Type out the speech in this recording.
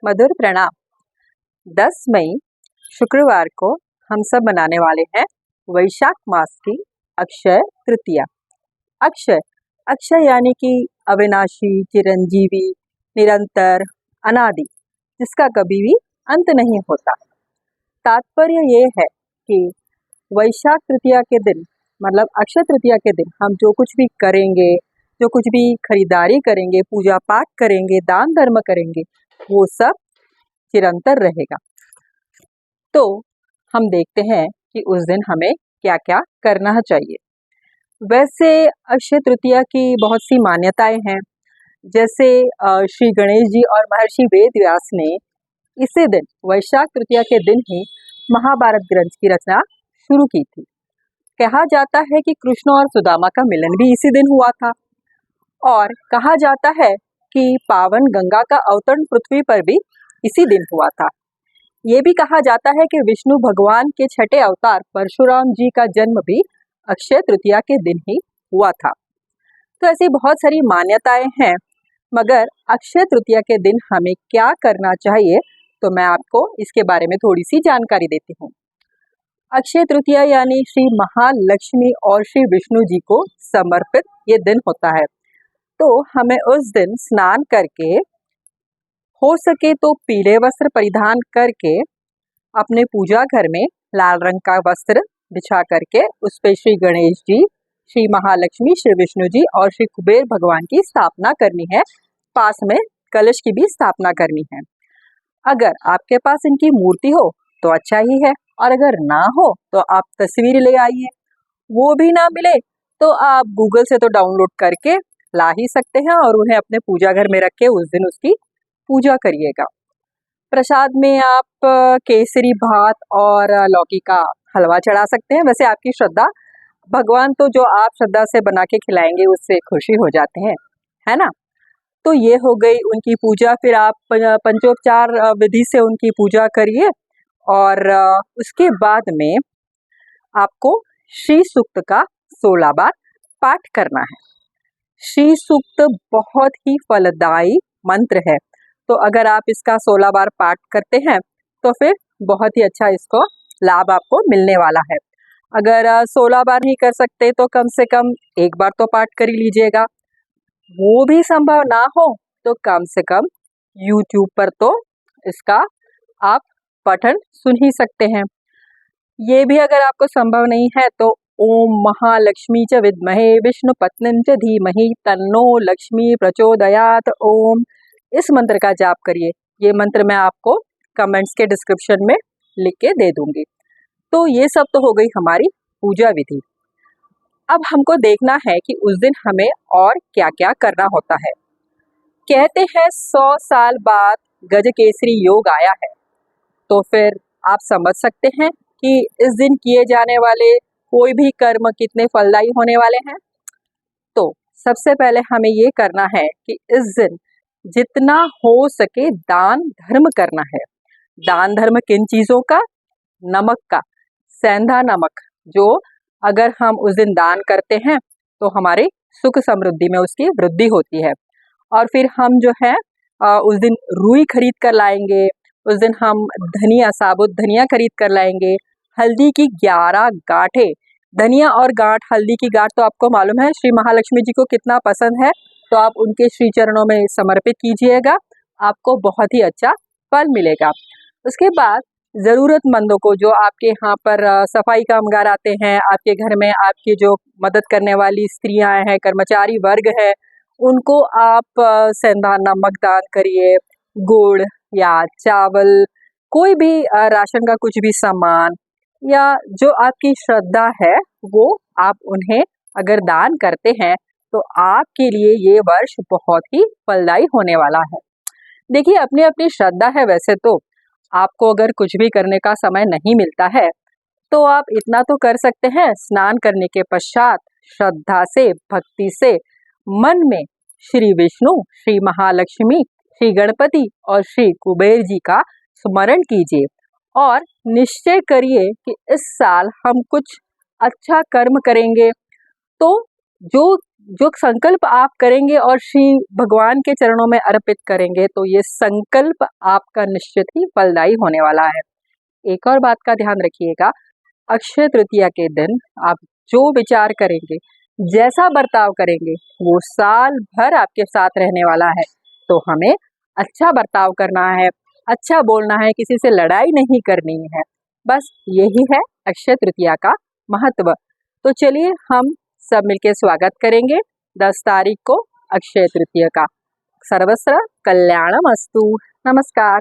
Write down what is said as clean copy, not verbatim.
मधुर प्रणाम। 10 मई शुक्रवार को हम सब मनाने वाले हैं वैशाख मास की अक्षय तृतीया। अक्षय अक्षय यानी कि अविनाशी, चिरंजीवी, निरंतर, अनादि, जिसका कभी भी अंत नहीं होता। तात्पर्य ये है कि वैशाख तृतीया के दिन मतलब अक्षय तृतीया के दिन हम जो कुछ भी करेंगे, जो कुछ भी खरीदारी करेंगे, पूजा पाठ करेंगे, दान धर्म करेंगे, वो सब चिरंतर रहेगा। तो हम देखते हैं कि उस दिन हमें क्या क्या करना चाहिए। वैसे अक्षय तृतीया की बहुत सी मान्यताएं हैं। जैसे श्री गणेश जी और महर्षि वेद व्यास ने इसी दिन वैशाख तृतीया के दिन ही महाभारत ग्रंथ की रचना शुरू की थी। कहा जाता है कि कृष्ण और सुदामा का मिलन भी इसी दिन हुआ था और कहा जाता है कि पावन गंगा का अवतरण पृथ्वी पर भी इसी दिन हुआ था। ये भी कहा जाता है कि विष्णु भगवान के छठे अवतार परशुराम जी का जन्म भी अक्षय तृतीया के दिन ही हुआ था। तो ऐसी बहुत सारी मान्यताएं हैं, मगर अक्षय तृतीया के दिन हमें क्या करना चाहिए, तो मैं आपको इसके बारे में थोड़ी सी जानकारी देती हूँ। अक्षय तृतीया यानी श्री महालक्ष्मी और श्री विष्णु जी को समर्पित ये दिन होता है। तो हमें उस दिन स्नान करके, हो सके तो पीले वस्त्र परिधान करके, अपने पूजा घर में लाल रंग का वस्त्र बिछा करके उस पे श्री गणेश जी, श्री महालक्ष्मी, श्री विष्णु जी और श्री कुबेर भगवान की स्थापना करनी है। पास में कलश की भी स्थापना करनी है। अगर आपके पास इनकी मूर्ति हो तो अच्छा ही है, और अगर ना हो तो आप तस्वीर ले आइए। वो भी ना मिले तो आप गूगल से तो डाउनलोड करके ला ही सकते हैं और उन्हें अपने पूजा घर में रख के उस दिन उसकी पूजा करिएगा। प्रसाद में आप केसरी भात और लौकी का हलवा चढ़ा सकते हैं। वैसे आपकी श्रद्धा, भगवान तो जो आप श्रद्धा से बना के खिलाएंगे उससे खुशी हो जाते हैं, है ना। तो ये हो गई उनकी पूजा। फिर आप पंचोपचार विधि से उनकी पूजा करिए और उसके बाद में आपको श्री सूक्त का 16 बार पाठ करना है। श्री सूक्त बहुत ही फलदायी मंत्र है, तो अगर आप इसका 16 बार पाठ करते हैं तो फिर बहुत ही अच्छा इसको लाभ आपको मिलने वाला है। अगर 16 बार नहीं कर सकते तो कम से कम एक बार तो पाठ कर ही लीजिएगा। वो भी संभव ना हो तो कम से कम YouTube पर तो इसका आप पठन सुन ही सकते हैं। ये भी अगर आपको संभव नहीं है तो ओम महालक्ष्मी च विद्महे विष्णु पत्नीं च धीमहि तन्नो लक्ष्मी प्रचोदयात ओम, इस मंत्र का जाप करिए। ये मंत्र मैं आपको कमेंट्स के डिस्क्रिप्शन में लिख के दे दूंगी। तो ये सब तो हो गई हमारी पूजा विधि। अब हमको देखना है कि उस दिन हमें और क्या क्या करना होता है। कहते हैं 100 साल बाद गजकेसरी योग आया है, तो फिर आप समझ सकते हैं कि इस दिन किए जाने वाले कोई भी कर्म कितने फलदायी होने वाले हैं। तो सबसे पहले हमें ये करना है कि इस दिन जितना हो सके दान धर्म करना है। दान धर्म किन चीज़ों का? नमक का, सेंधा नमक, जो अगर हम उस दिन दान करते हैं तो हमारे सुख समृद्धि में उसकी वृद्धि होती है। और फिर हम जो है उस दिन रुई खरीद कर लाएंगे। उस दिन हम धनिया, साबुत धनिया खरीद कर लाएंगे। हल्दी की 11 गांठें, धनिया और गांठ, हल्दी की गांठ तो आपको मालूम है श्री महालक्ष्मी जी को कितना पसंद है, तो आप उनके श्री चरणों में समर्पित कीजिएगा, आपको बहुत ही अच्छा फल मिलेगा। उसके बाद ज़रूरतमंदों को, जो आपके यहाँ पर सफाई कामगार आते हैं, आपके घर में आपकी जो मदद करने वाली स्त्रियां हैं, कर्मचारी वर्ग है, उनको आप सेंधा नमक दान करिए, गुड़ या चावल, कोई भी राशन का कुछ भी सामान, या जो आपकी श्रद्धा है वो आप उन्हें अगर दान करते हैं तो आपके लिए ये वर्ष बहुत ही फलदायी होने वाला है। देखिए, अपनी अपनी श्रद्धा है। वैसे तो आपको अगर कुछ भी करने का समय नहीं मिलता है तो आप इतना तो कर सकते हैं, स्नान करने के पश्चात श्रद्धा से, भक्ति से मन में श्री विष्णु, श्री महालक्ष्मी, श्री गणपति और श्री कुबेर जी का स्मरण कीजिए और निश्चय करिए कि इस साल हम कुछ अच्छा कर्म करेंगे। तो जो जो संकल्प आप करेंगे और श्री भगवान के चरणों में अर्पित करेंगे तो ये संकल्प आपका निश्चित ही फलदायी होने वाला है। एक और बात का ध्यान रखिएगा, अक्षय तृतीया के दिन आप जो विचार करेंगे, जैसा बर्ताव करेंगे, वो साल भर आपके साथ रहने वाला है। तो हमें अच्छा बर्ताव करना है, अच्छा बोलना है, किसी से लड़ाई नहीं करनी है। बस यही है अक्षय तृतीया का महत्व। तो चलिए हम सब मिलके स्वागत करेंगे 10 तारीख को अक्षय तृतीया का। सर्वत्र कल्याणमस्तु। नमस्कार।